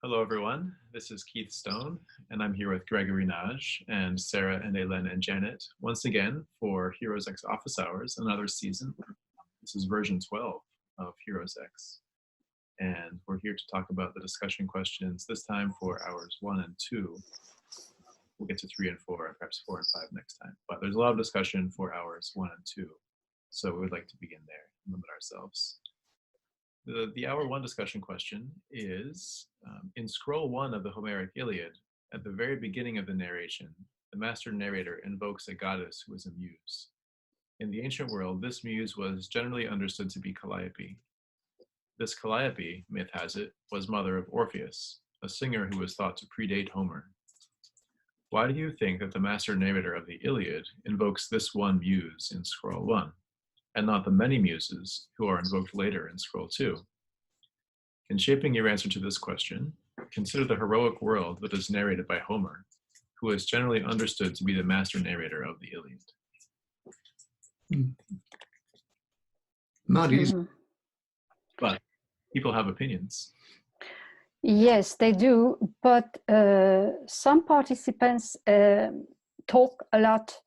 Hello, everyone. This is Keith Stone, and I'm here with Gregory Nagy and Sarah and Ellen and Janet once again for HeroesX Office Hours, another season. This is version 12 of HeroesX, and we're here to talk about the discussion questions, this time for hours 1 and 2. We'll get to 3 and 4, and perhaps 4 and 5 next time. But there's a lot of discussion for hours 1 and 2, so we would like to begin there and limit ourselves. The hour 1 discussion question is, in scroll 1 of the Homeric Iliad, at the very beginning of the narration, the master narrator invokes a goddess who is a muse. In the ancient world, this muse was generally understood to be Calliope. This Calliope, myth has it, was mother of Orpheus, a singer who was thought to predate Homer. Why do you think that the master narrator of the Iliad invokes this one muse in scroll 1? And not the many muses who are invoked later in scroll 2? In shaping your answer to this question, consider the heroic world that is narrated by Homer, who is generally understood to be the master narrator of the Iliad. Not easy. But people have opinions. Yes, they do, but some participants talk a lot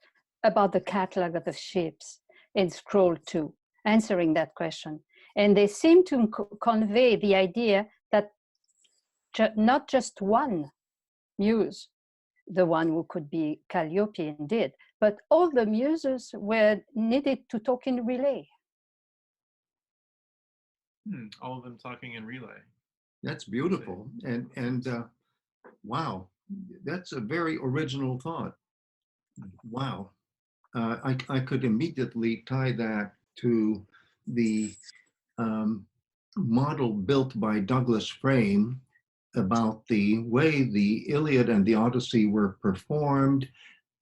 about the Catalogue of Ships in scroll 2, answering that question. And they seem to convey the idea that not just one muse, the one who could be Calliope indeed, but all the muses were needed to talk in relay. All of them talking in relay. That's beautiful. And wow, that's a very original thought. Wow. I could immediately tie that to the model built by Douglas Frame about the way the Iliad and the Odyssey were performed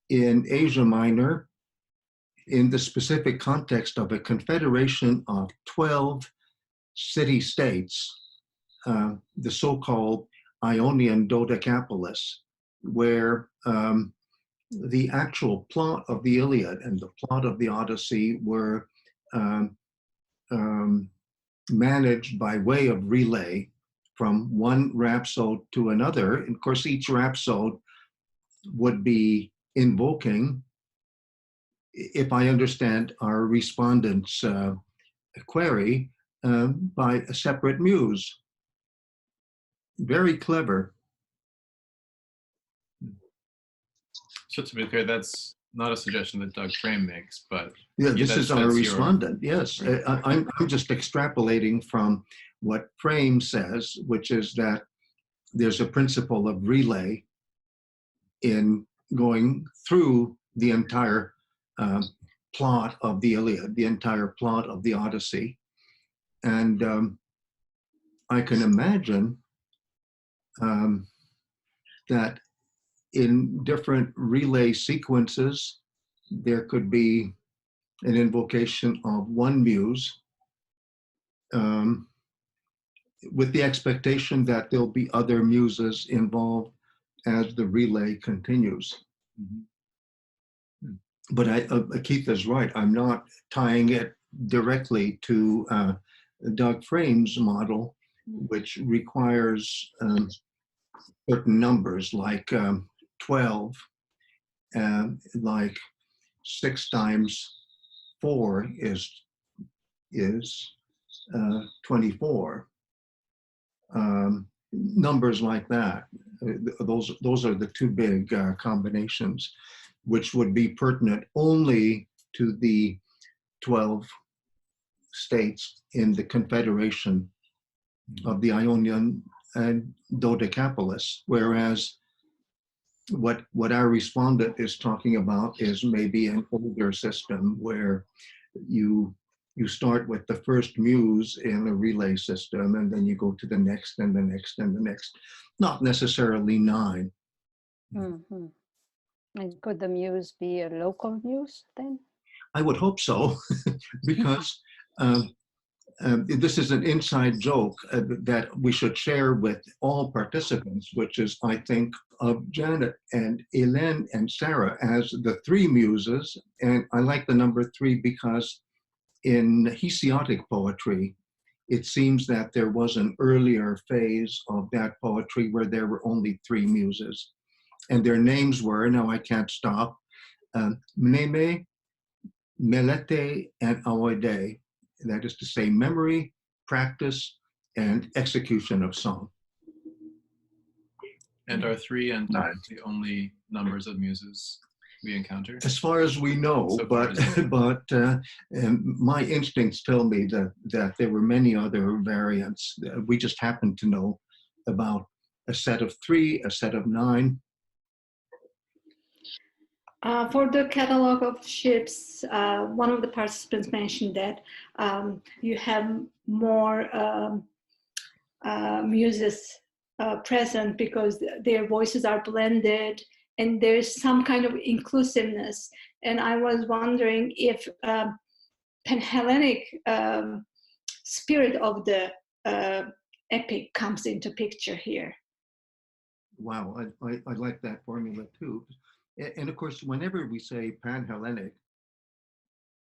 in Asia Minor in the specific context of a confederation of 12 city-states, the so-called Ionian Dodecapolis, where the actual plot of the Iliad and the plot of the Odyssey were managed by way of relay from one rhapsode to another. And of course, each rhapsode would be invoking, if I understand our respondent's query, by a separate muse. Very clever. So to be clear, that's not a suggestion that Doug Frame makes, but yeah, this is our respondent. Yes, I'm just extrapolating from what Frame says, which is that there's a principle of relay in going through the entire plot of the Iliad, the entire plot of the Odyssey, and I can imagine that in different relay sequences, there could be an invocation of one muse with the expectation that there'll be other muses involved as the relay continues. But Keith is right. I'm not tying it directly to Doug Frame's model, which requires certain numbers like 12, like 6 times 4 is 24. Numbers like that. Those are the two big combinations, which would be pertinent only to the 12 states in the confederation of the Ionian and Dodecapolis, whereas what our respondent is talking about is maybe an older system where you start with the first muse in a relay system, and then you go to the next and the next and the next, not necessarily 9. Mm-hmm. And could the muse be a local muse then? I would hope so, because this is an inside joke that we should share with all participants, which is, I think, of Janet and Ellen and Sarah as the 3 muses. And I like the number 3 because in Hesiotic poetry, it seems that there was an earlier phase of that poetry where there were only 3 muses. And their names were, now I can't stop, Mneme, Melete, and Awode. That is to say, memory, practice, and execution of song. And are 3 and 9 the only numbers of muses we encounter? As far as we know, So but my instincts tell me that there were many other variants. We just happen to know about a set of 3, a set of 9. For the Catalogue of Ships, one of the participants mentioned that you have more muses present because their voices are blended and there's some kind of inclusiveness. And I was wondering if Pan-Hellenic spirit of the epic comes into picture here. Wow, I like that formula too. And of course, whenever we say Pan-Hellenic,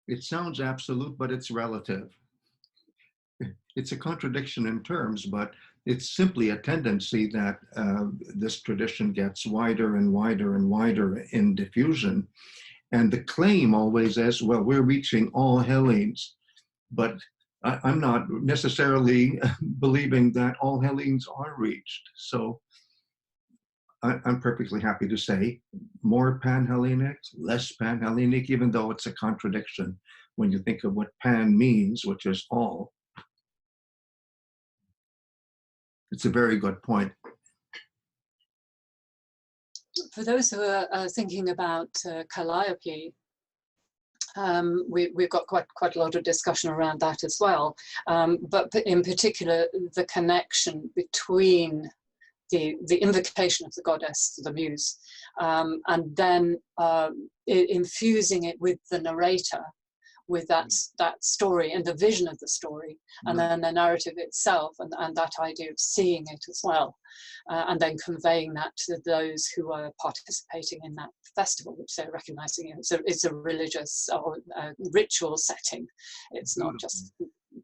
it sounds absolute, but it's relative. It's a contradiction in terms, but it's simply a tendency that this tradition gets wider and wider and wider in diffusion. And the claim always is, well, we're reaching all Hellenes, but I'm not necessarily believing that all Hellenes are reached. So I'm perfectly happy to say more Pan-Hellenic, less Pan-Hellenic, even though it's a contradiction when you think of what Pan means, which is all. It's a very good point. For those who are thinking about Calliope, we've got quite a lot of discussion around that as well. But in particular, the connection between the invocation of the goddess, the muse, and then infusing it with the narrator, with that story and the vision of the story, and then the narrative itself, and that idea of seeing it as well, and then conveying that to those who are participating in that festival, which they're recognizing. It's a religious or ritual setting. It's not just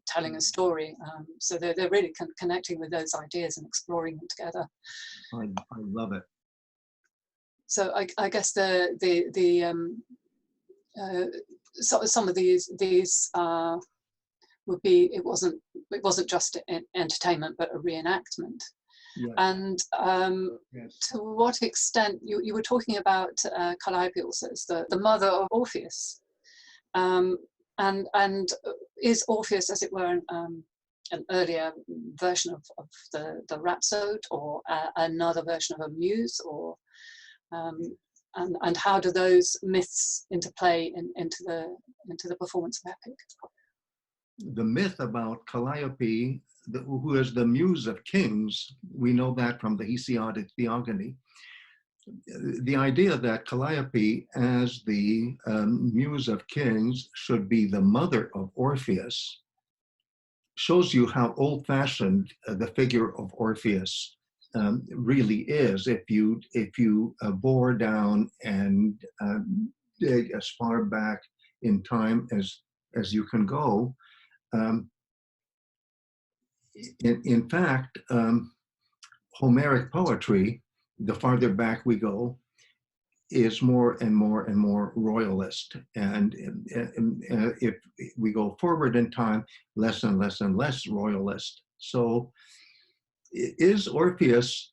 telling a story. So they're really connecting with those ideas and exploring them together. I love it. So I guess so some of these would be, it wasn't just entertainment, but a reenactment. Yes. And Yes. to what extent you were talking about Calliope also as the mother of Orpheus, and is Orpheus, as it were, an earlier version of the rhapsode, or another version of a muse, or and how do those myths interplay into the performance of epic? The myth about Calliope, who is the muse of kings, we know that from the Hesiodic theogony. The idea that Calliope, as the muse of kings, should be the mother of Orpheus shows you how old-fashioned the figure of Orpheus really is. If you bore down and dig as far back in time as you can go, in fact, Homeric poetry, the farther back we go, is more and more and more royalist. And if we go forward in time, less and less and less royalist. So is Orpheus,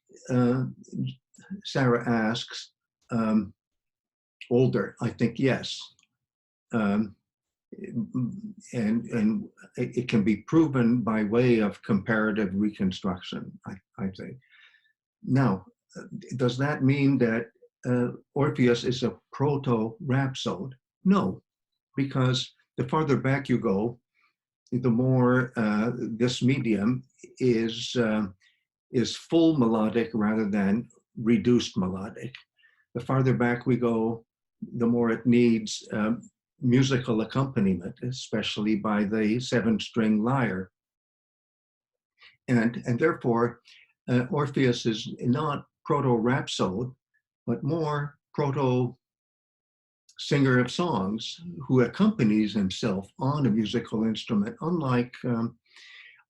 Sarah asks, older? I think yes. And it can be proven by way of comparative reconstruction, I think. Now, does that mean that Orpheus is a proto-rhapsode? No, because the farther back you go, the more this medium is full melodic rather than reduced melodic. The farther back we go, the more it needs musical accompaniment, especially by the 7-string lyre. And therefore, Orpheus is not proto-rhapsode, but more proto-singer of songs who accompanies himself on a musical instrument, unlike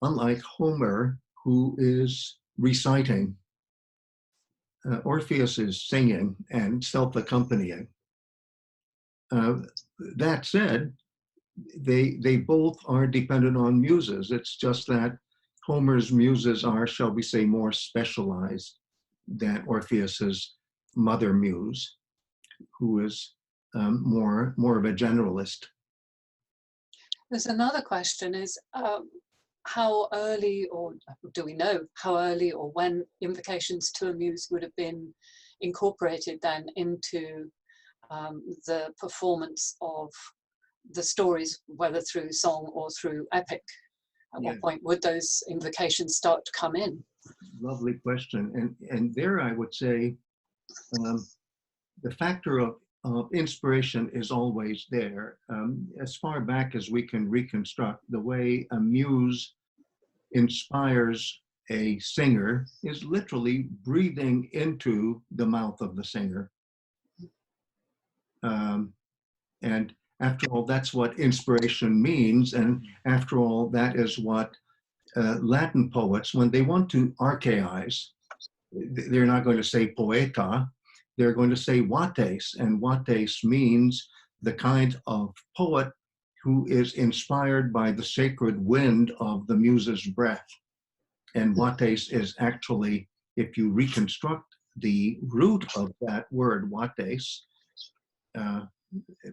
unlike Homer, who is reciting. Orpheus is singing and self-accompanying. That said, they both are dependent on muses. It's just that Homer's muses are, shall we say, more specialized than Orpheus's mother muse, who is more of a generalist. There's another question is, how early, or do we know how early or when invocations to a muse would have been incorporated then into the performance of the stories, whether through song or through epic? At what point would those invocations start to come in? Lovely question. And there I would say the factor of inspiration is always there. As far back as we can reconstruct, the way a muse inspires a singer is literally breathing into the mouth of the singer. And after all, that's what inspiration means. And after all, that is what Latin poets, when they want to archaize, they're not going to say poeta, they're going to say vates. And vates means the kind of poet who is inspired by the sacred wind of the muse's breath. And vates is actually, if you reconstruct the root of that word, vates,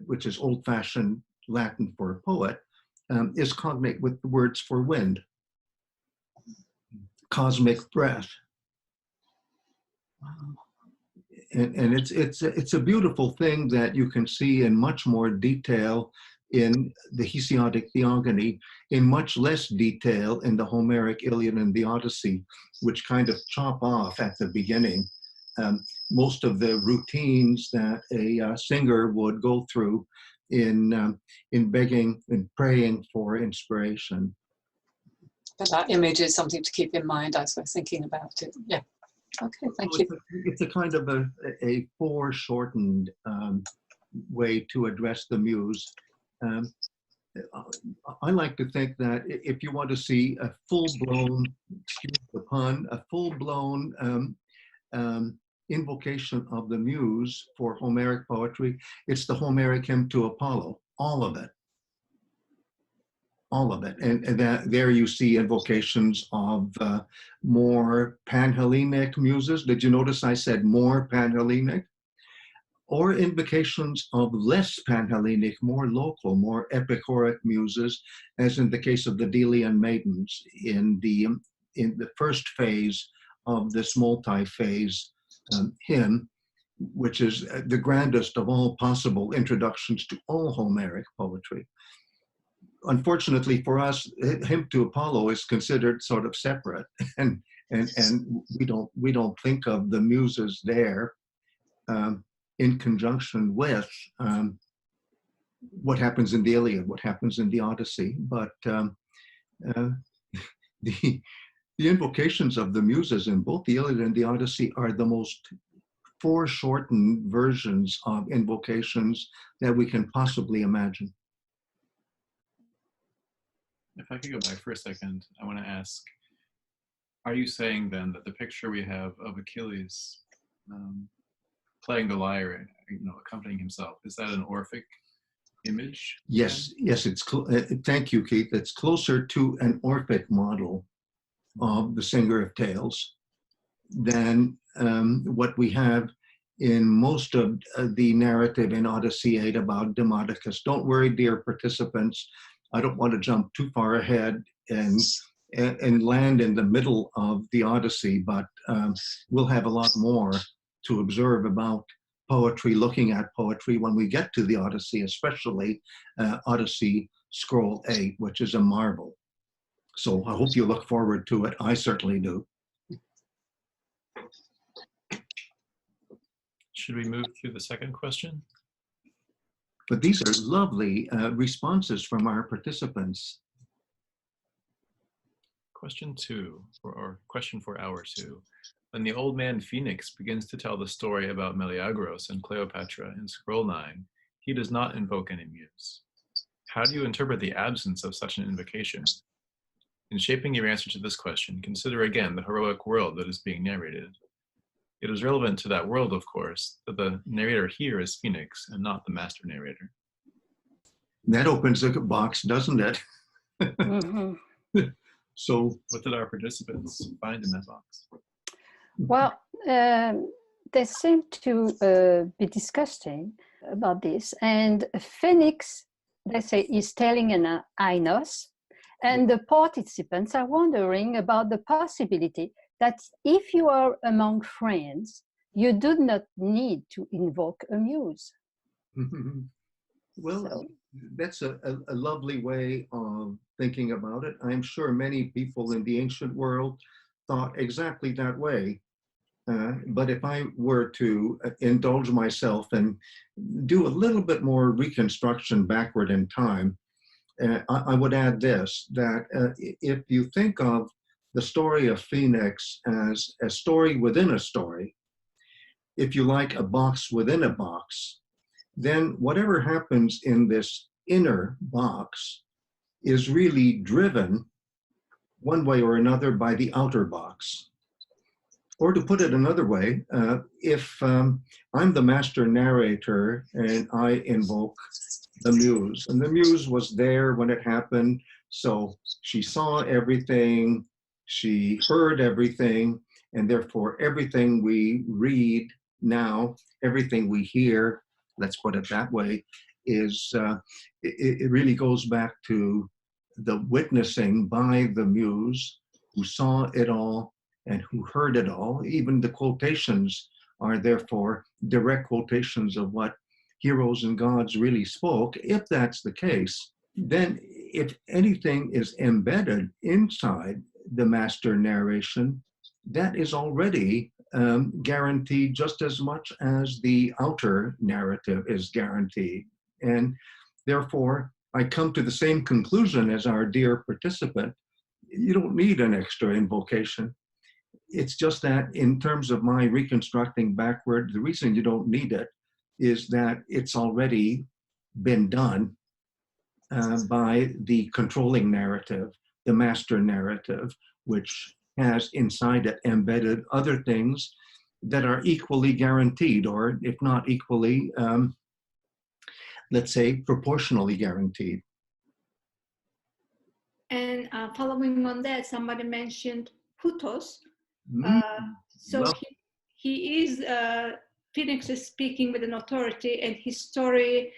which is old-fashioned Latin for a poet, is cognate with the words for wind, cosmic breath. And it's a beautiful thing that you can see in much more detail in the Hesiodic Theogony, in much less detail in the Homeric Iliad and the Odyssey, which kind of chop off at the beginning most of the routines that a singer would go through in begging and praying for inspiration. But that image is something to keep in mind as we're thinking about it. Yeah. Okay, thank you. It's a kind of a foreshortened way to address the muse. I like to think that if you want to see a full-blown, excuse the pun, a full-blown invocation of the muse for Homeric poetry, it's the Homeric hymn to Apollo, all of it. All of it. And that, there you see invocations of more Panhellenic muses. Did you notice I said more Panhellenic? Or invocations of less Panhellenic, more local, more epichoric muses, as in the case of the Delian maidens in the first phase of this multi-phase hymn, which is the grandest of all possible introductions to all Homeric poetry. Unfortunately for us, hymn to Apollo is considered sort of separate, and we don't think of the muses there in conjunction with what happens in the Iliad, what happens in the Odyssey. But the invocations of the muses in both the Iliad and the Odyssey are the most foreshortened versions of invocations that we can possibly imagine. If I could go back for a second, I want to ask, are you saying then that the picture we have of Achilles playing the lyre, accompanying himself, is that an Orphic image? Yes, yes, it's thank you, Keith. It's closer to an Orphic model of the Singer of Tales than what we have in most of the narrative in Odyssey 8 about Demodocus. Don't worry, dear participants. I don't want to jump too far ahead and land in the middle of the Odyssey, but we'll have a lot more to observe about poetry, looking at poetry when we get to the Odyssey, especially Odyssey Scroll 8, which is a marvel. So I hope you look forward to it. I certainly do. Should we move to the second question? But these are lovely responses from our participants. Question 2, or question for hour 2. When the old man Phoenix begins to tell the story about Meleagros and Cleopatra in Scroll 9, he does not invoke any muse. How do you interpret the absence of such an invocation? In shaping your answer to this question, consider again the heroic world that is being narrated. It is relevant to that world, of course, that the narrator here is Phoenix and not the master narrator. That opens a box, doesn't it? Mhm. So, What did our participants find in that box? Well, they seem to be discussing about this. And Phoenix, they say, is telling an Ainos. And the participants are wondering about the possibility that if you are among friends, you do not need to invoke a muse. well, So, that's a lovely way of thinking about it. I'm sure many people in the ancient world thought exactly that way. But if I were to indulge myself and do a little bit more reconstruction backward in time, I would add this, that if you think of the story of Phoenix as a story within a story, if you like, a box within a box, then whatever happens in this inner box is really driven one way or another by the outer box. Or to put it another way, if I'm the master narrator and I invoke the muse, and the muse was there when it happened, so she saw everything, she heard everything, and therefore everything we read now, everything we hear, let's put it that way, is it really goes back to the witnessing by the muse who saw it all and who heard it all. Even the quotations are therefore direct quotations of what heroes and gods really spoke. If that's the case, then if anything is embedded inside the master narration, that is already guaranteed just as much as the outer narrative is guaranteed. And therefore, I come to the same conclusion as our dear participant. You don't need an extra invocation. It's just that in terms of my reconstructing backward, the reason you don't need it is that it's already been done by the controlling narrative, the master narrative, which has inside it embedded other things that are equally guaranteed, or if not equally, let's say proportionally guaranteed. And following on that, somebody mentioned Hutos. So Well, he is, Phoenix is speaking with an authority, and his story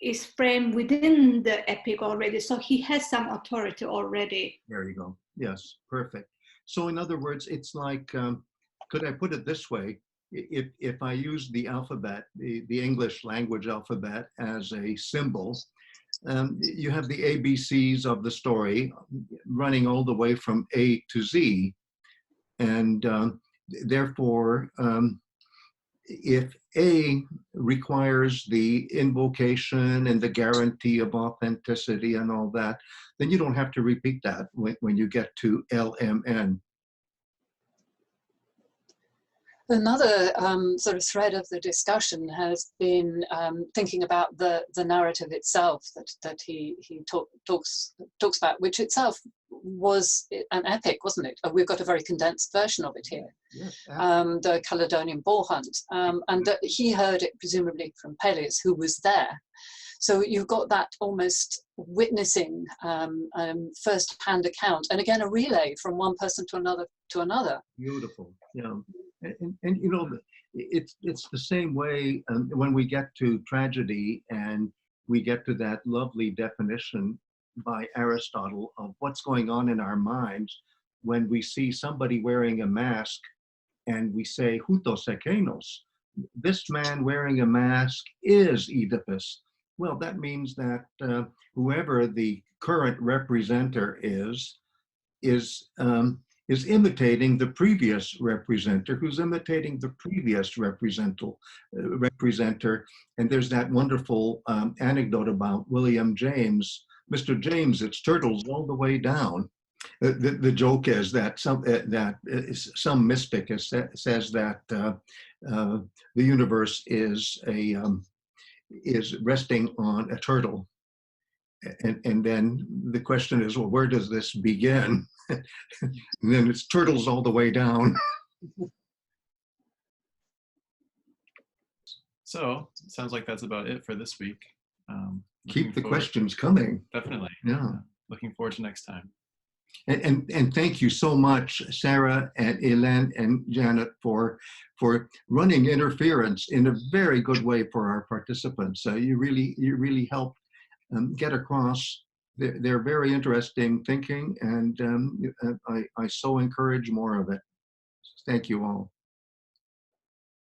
is framed within the epic already. So he has some authority already. there you go. Yes, perfect. So in other words, it's like, could I put it this way? If I use the alphabet, the English language alphabet as a symbol, you have the ABCs of the story running all the way from A to Z. And therefore, if A requires the invocation and the guarantee of authenticity and all that, then you don't have to repeat that when you get to LMN. Another sort of thread of the discussion has been thinking about the narrative itself that he talks about, which itself was an epic, wasn't it? We've got a very condensed version of it here, Yes, the Caledonian Boar Hunt, and he heard it presumably from Peleus, who was there. So you've got that almost witnessing first-hand account, and again a relay from one person to another. Beautiful, yeah. And you know, it's the same way when we get to tragedy and we get to that lovely definition by Aristotle of what's going on in our minds when we see somebody wearing a mask and we say, "Hutos ekenos," this man wearing a mask is Oedipus. Well, that means that whoever the current representer is imitating the previous representer, who's imitating the previous representer. And there's that wonderful anecdote about William James. Mr. James, it's turtles all the way down. The joke is that some mystic says that the universe is resting on a turtle. And then the question is, well, where does this begin? And then it's turtles all the way down. So it sounds like that's about it for this week. Keep the questions coming. Definitely. Yeah. Looking forward to next time. And thank you so much, Sarah and Iliad and Janet, for running interference in a very good way for our participants. You really help get across their very interesting thinking, and I so encourage more of it. Thank you all.